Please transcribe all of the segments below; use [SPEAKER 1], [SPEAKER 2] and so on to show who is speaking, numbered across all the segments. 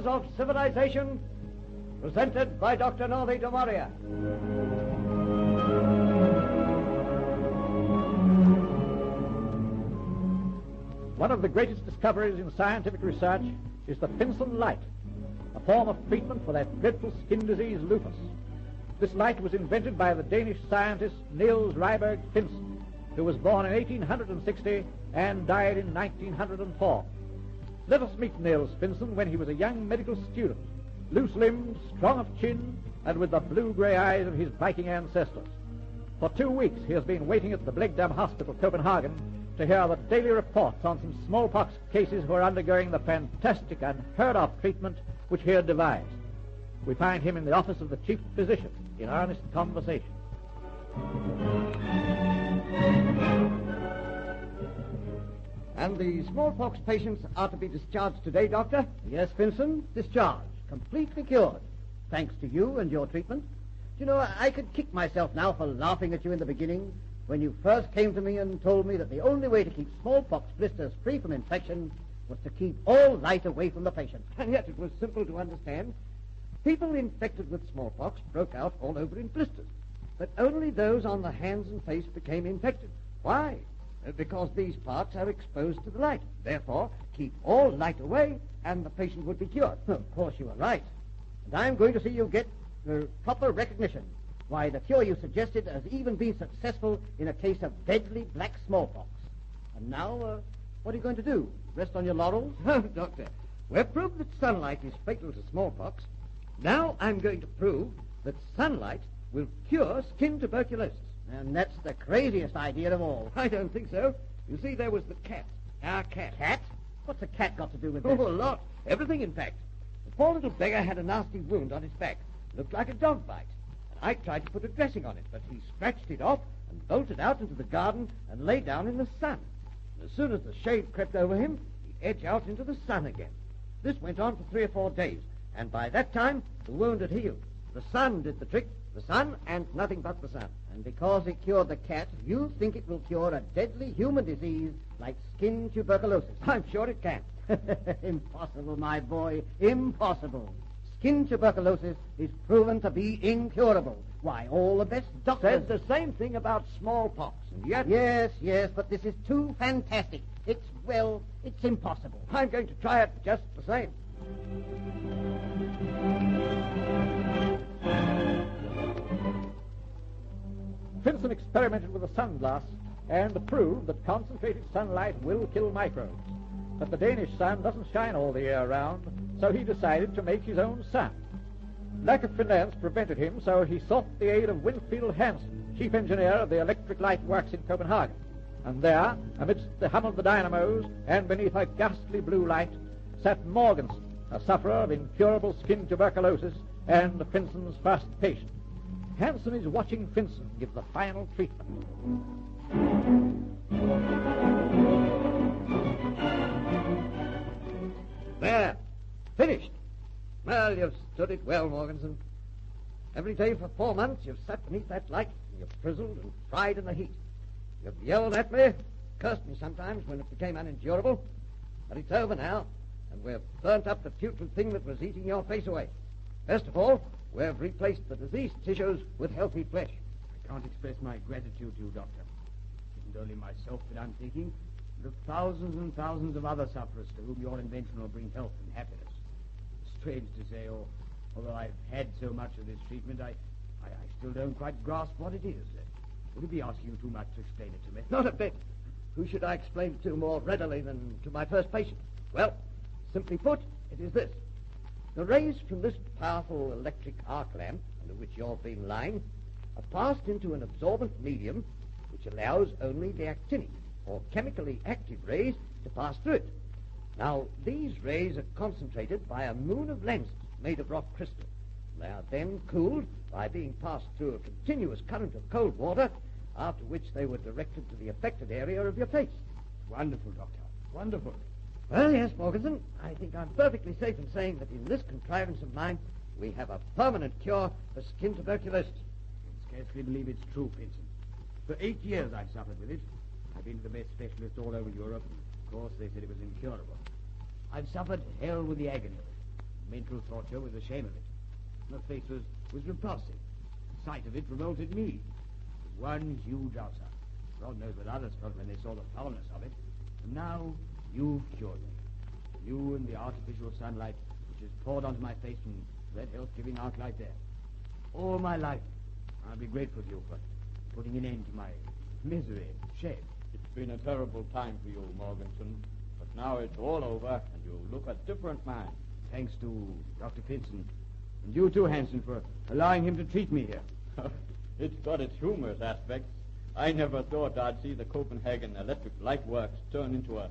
[SPEAKER 1] of Civilization, presented by Dr. Norby de Moria.
[SPEAKER 2] One of the greatest discoveries in scientific research is the Finsen light, a form of treatment for that dreadful skin disease lupus. This light was invented by the Danish scientist Niels Ryberg Finsen, who was born in 1860 and died in 1904. Let us meet Niels Finsen when he was a young medical student, loose-limbed, strong of chin, and with the blue-grey eyes of his Viking ancestors. For 2 weeks he has been waiting at the Blegdam Hospital, Copenhagen, to hear the daily reports on some smallpox cases who are undergoing the fantastic unheard-of treatment which he had devised. We find him in the office of the chief physician in earnest conversation.
[SPEAKER 1] And the smallpox patients are to be discharged today, Doctor?
[SPEAKER 3] Yes, Finsen, discharged, completely cured, thanks to you and your treatment. You know, I could kick myself now for laughing at you in the beginning, when you first came to me and told me that the only way to keep smallpox blisters free from infection was to keep all light away from the patient.
[SPEAKER 1] And yet it was simple to understand. People infected with smallpox broke out all over in blisters, but only those on the hands and face became infected. Why? Because these parts are exposed to the light. Therefore, keep all light away, and the patient would be cured.
[SPEAKER 3] Of course you are right. And I'm going to see you get proper recognition. Why, the cure you suggested has even been successful in a case of deadly black smallpox. And now, what are you going to do? Rest on your laurels?
[SPEAKER 1] No, Doctor. We've proved that sunlight is fatal to smallpox. Now I'm going to prove that sunlight will cure skin tuberculosis.
[SPEAKER 3] And that's the craziest idea of all.
[SPEAKER 1] I don't think so. You see, there was the cat. Our cat.
[SPEAKER 3] Cat? What's a cat got to do with this?
[SPEAKER 1] Oh, a lot. Everything, in fact. The poor little beggar had a nasty wound on his back. Looked like a dog bite. I tried to put a dressing on it, but he scratched it off and bolted out into the garden and lay down in the sun. And as soon as the shade crept over him, he edged out into the sun again. This went on for 3 or 4 days, and by that time, the wound had healed. The sun did the trick, the sun and nothing but the sun.
[SPEAKER 3] And because it cured the cat, you think it will cure a deadly human disease like skin tuberculosis?
[SPEAKER 1] I'm sure it can.
[SPEAKER 3] Impossible, my boy, impossible. Skin tuberculosis is proven to be incurable. Why, all the best doctors
[SPEAKER 1] said the same thing about smallpox, and yet...
[SPEAKER 3] Yes, but this is too fantastic. It's impossible.
[SPEAKER 1] I'm going to try it just the same.
[SPEAKER 2] Finsen experimented with a sunglass and proved that concentrated sunlight will kill microbes. But the Danish sun doesn't shine all the year round, so he decided to make his own sun. Lack of finance prevented him, so he sought the aid of Winfield Hansen, chief engineer of the electric light works in Copenhagen. And there, amidst the hum of the dynamos and beneath a ghastly blue light, sat Morgensen, a sufferer of incurable skin tuberculosis and Finsen's first patient. Hansen is watching Finsen give the final treatment.
[SPEAKER 1] There. Finished. Well, you've stood it well, Morgensen. Every day for 4 months you've sat beneath that light, and you've frizzled and fried in the heat. You've yelled at me, cursed me sometimes when it became unendurable. But it's over now, and we've burnt up the putrid thing that was eating your face away. Best of all, we've replaced the diseased tissues with healthy flesh.
[SPEAKER 4] I can't express my gratitude to you, Doctor. It isn't only myself that I'm thinking, but of thousands and thousands of other sufferers to whom your invention will bring health and happiness. Strange to say, although I've had so much of this treatment, I still don't quite grasp what it is. Would it be asking you too much to explain it to me?
[SPEAKER 1] Not a bit. Who should I explain it to more readily than to my first patient? Well, simply put, it is this. The rays from this powerful electric arc lamp, under which you've been lying, are passed into an absorbent medium which allows only the actinic, or chemically active rays, to pass through it. Now, these rays are concentrated by a moon of lenses made of rock crystal. They are then cooled by being passed through a continuous current of cold water, after which they were directed to the affected area of your face.
[SPEAKER 4] Wonderful, Doctor. Wonderful.
[SPEAKER 1] Well, yes, Morgensen, I think I'm perfectly safe in saying that in this contrivance of mine, we have a permanent cure for skin tuberculosis.
[SPEAKER 4] I can scarcely believe it's true, Finsen. For 8 years I've suffered with it. I've been to the best specialists all over Europe. Of course, they said it was incurable. I've suffered hell with the agony of it. Mental torture was a shame of it. The face was repulsive. The sight of it revolted me. It was one huge ulcer. God knows what others felt when they saw the foulness of it. And now you've cured me. You and the artificial sunlight which is poured onto my face from that health-giving arc light there. All my life, I'll be grateful to you for putting an end to my misery and shame.
[SPEAKER 5] It's been a terrible time for you, Morganson. But now it's all over, and you look a different man.
[SPEAKER 4] Thanks to Dr. Finsen. And you too, Hansen, for allowing him to treat me here.
[SPEAKER 5] It's got its humorous aspects. I never thought I'd see the Copenhagen Electric Light Works turn into a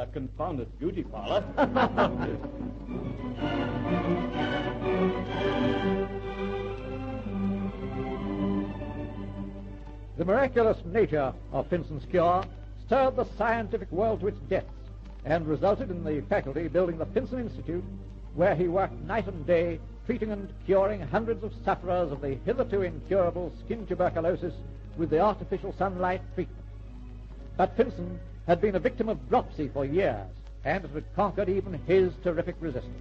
[SPEAKER 5] confounded beauty parlor.
[SPEAKER 2] The miraculous nature of Finsen's cure stirred the scientific world to its depths and resulted in the faculty building the Finsen Institute, where he worked night and day, treating and curing hundreds of sufferers of the hitherto incurable skin tuberculosis with the artificial sunlight treatment. But Finsen had been a victim of dropsy for years, and it had conquered even his terrific resistance.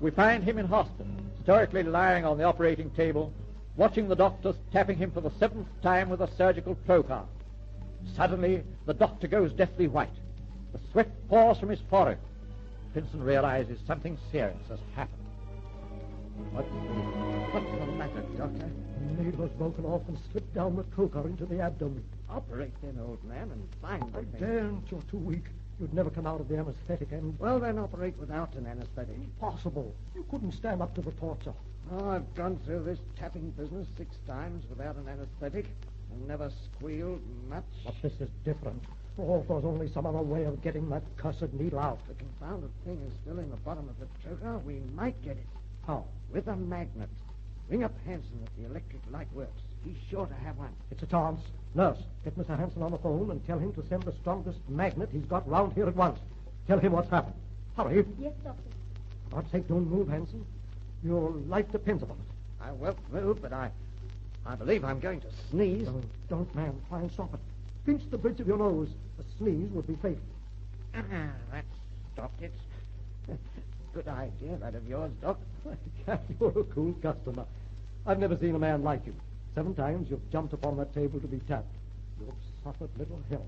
[SPEAKER 2] We find him in hospital, stoically lying on the operating table, watching the doctors tapping him for the 7th time with a surgical trocar. Suddenly, the doctor goes deathly white. The sweat pours from his forehead. Finsen realizes something serious has happened.
[SPEAKER 1] What's the matter, Doctor?
[SPEAKER 6] The needle was broken off and slipped down the trocar into the abdomen.
[SPEAKER 1] Operate then, old man, and find the
[SPEAKER 6] I
[SPEAKER 1] thing.
[SPEAKER 6] daren't. You're too weak. You'd never come out of the anesthetic, and...
[SPEAKER 1] Well, then operate without an anesthetic.
[SPEAKER 6] Impossible. You couldn't stand up to the torture.
[SPEAKER 1] Oh, I've gone through this tapping business 6 times without an anesthetic and never squealed much.
[SPEAKER 6] But this is different. Oh, if there's only some other way of getting that cursed needle out.
[SPEAKER 1] The confounded thing is still in the bottom of the trocar. We might get it.
[SPEAKER 6] How?
[SPEAKER 1] With a magnet. Ring up Hansen at the Electric Light Works. He's sure to have one.
[SPEAKER 6] It's a chance. Nurse, get Mr. Hansen on the phone and tell him to send the strongest magnet he's got round here at once. Tell him what's happened. Hurry.
[SPEAKER 7] Yes, Doctor.
[SPEAKER 6] For God's sake, don't move, Hansen. Your life depends upon it.
[SPEAKER 1] I won't move, but I believe I'm going to sneeze.
[SPEAKER 6] Oh, don't, man. Try and stop it. Pinch the bridge of your nose. A sneeze would be fatal.
[SPEAKER 1] That stopped it. Good idea, that of yours, Doc.
[SPEAKER 6] You're a cool customer. I've never seen a man like you. 7 times you've jumped upon that table to be tapped. You've suffered little hell.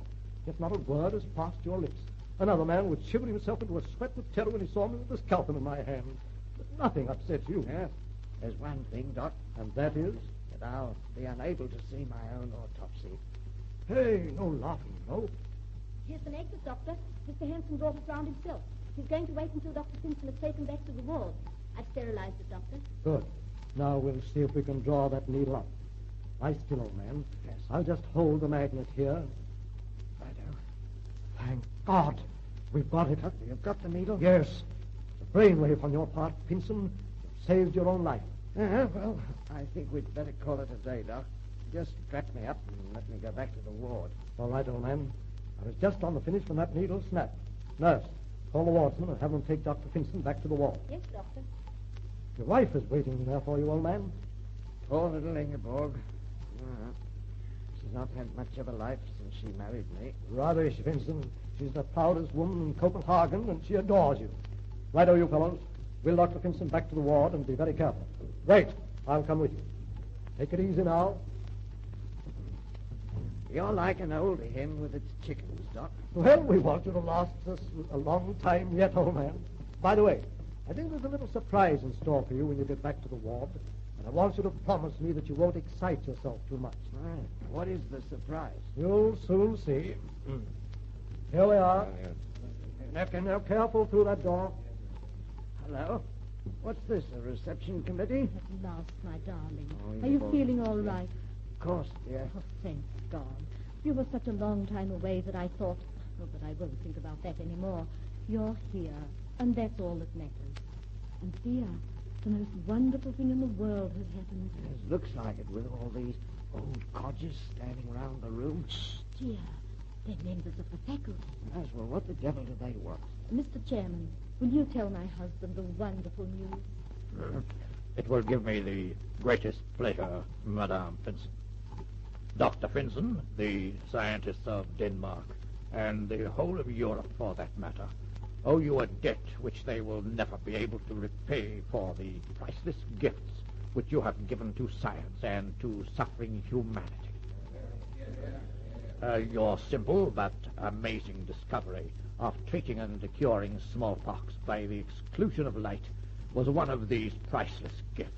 [SPEAKER 6] Yet not a word has passed your lips. Another man would shiver himself into a sweat with terror when he saw me with the scalpel in my hand. But nothing upsets you.
[SPEAKER 1] Yes. There's one thing, Doc,
[SPEAKER 6] And that is?
[SPEAKER 1] that I'll be unable to see my own autopsy.
[SPEAKER 6] Hey, no laughing, no.
[SPEAKER 7] Here's the exit, Doctor. Mr. Hansen brought it round himself. He's going to wait until Dr. Finsen is taken back to the ward. I've sterilized it, Doctor.
[SPEAKER 6] Good. Now we'll see if we can draw that needle up. Lie still, old man.
[SPEAKER 1] Yes.
[SPEAKER 6] I'll just hold the magnet here.
[SPEAKER 1] Righto.
[SPEAKER 6] Thank God. We've got it.
[SPEAKER 1] You've got the needle?
[SPEAKER 6] Yes. The brainwave on your part, Finsen. You've saved your own life.
[SPEAKER 1] Well, I think we'd better call it a day, Doc. Just strap me up and let me go back to the ward.
[SPEAKER 6] All right, old man. I was just on the finish when that needle snapped. Nurse, call the wardsman and have them take Dr. Finsen back to the ward.
[SPEAKER 7] Yes, Doctor.
[SPEAKER 6] Your wife is waiting there for you, old man.
[SPEAKER 1] Poor little Ingeborg. She's not had much of a life since she married me.
[SPEAKER 6] Rubbish, Finsen. She's the proudest woman in Copenhagen, and she adores you. Righto, you fellows. We'll Dr. Finsen back to the ward and be very careful. Wait. I'll come with you. Take it easy now.
[SPEAKER 1] You're like an old hen with its chickens, Doc.
[SPEAKER 6] Well, we want you to last us a long time yet, old man. By the way, I think there's a little surprise in store for you when you get back to the ward. And I want you to promise me that you won't excite yourself too much.
[SPEAKER 1] Right. What is the surprise?
[SPEAKER 6] You'll soon see. Here we are. Now, careful through that door.
[SPEAKER 1] Hello? What's this, a reception committee?
[SPEAKER 7] At last, my darling.
[SPEAKER 1] Oh,
[SPEAKER 7] Are you
[SPEAKER 1] Ingeborg.
[SPEAKER 7] feeling all right?
[SPEAKER 1] Of course, dear.
[SPEAKER 7] Oh, thank God. You were such a long time away that I thought, but I won't think about that anymore. You're here, and that's all that matters. And dear, the most wonderful thing in the world has happened.
[SPEAKER 1] It looks like it with all these old codgers standing around the room.
[SPEAKER 7] Dear, they're members of the faculty.
[SPEAKER 1] Yes, well, what the devil do they want?
[SPEAKER 7] Mr. Chairman, will you tell my husband the wonderful news?
[SPEAKER 2] It will give me the greatest pleasure, Madame Finsen. Dr. Finsen, the scientists of Denmark, and the whole of Europe for that matter, owe you a debt which they will never be able to repay for the priceless gifts which you have given to science and to suffering humanity. Your simple but amazing discovery of treating and curing smallpox by the exclusion of light was one of these priceless gifts.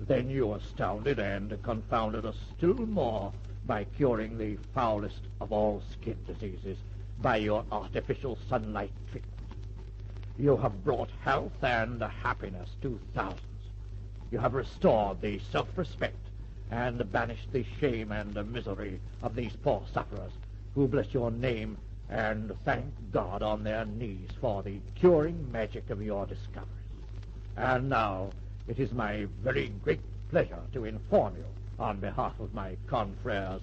[SPEAKER 2] Then you astounded and confounded us still more by curing the foulest of all skin diseases by your artificial sunlight treatment. You have brought health and happiness to thousands. You have restored the self-respect and banished the shame and misery of these poor sufferers who bless your name and thank God on their knees for the curing magic of your discoveries. And now it is my very great pleasure to inform you, on behalf of my confreres,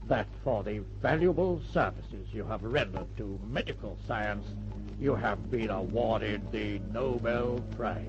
[SPEAKER 2] that for the valuable services you have rendered to medical science, you have been awarded the Nobel Prize.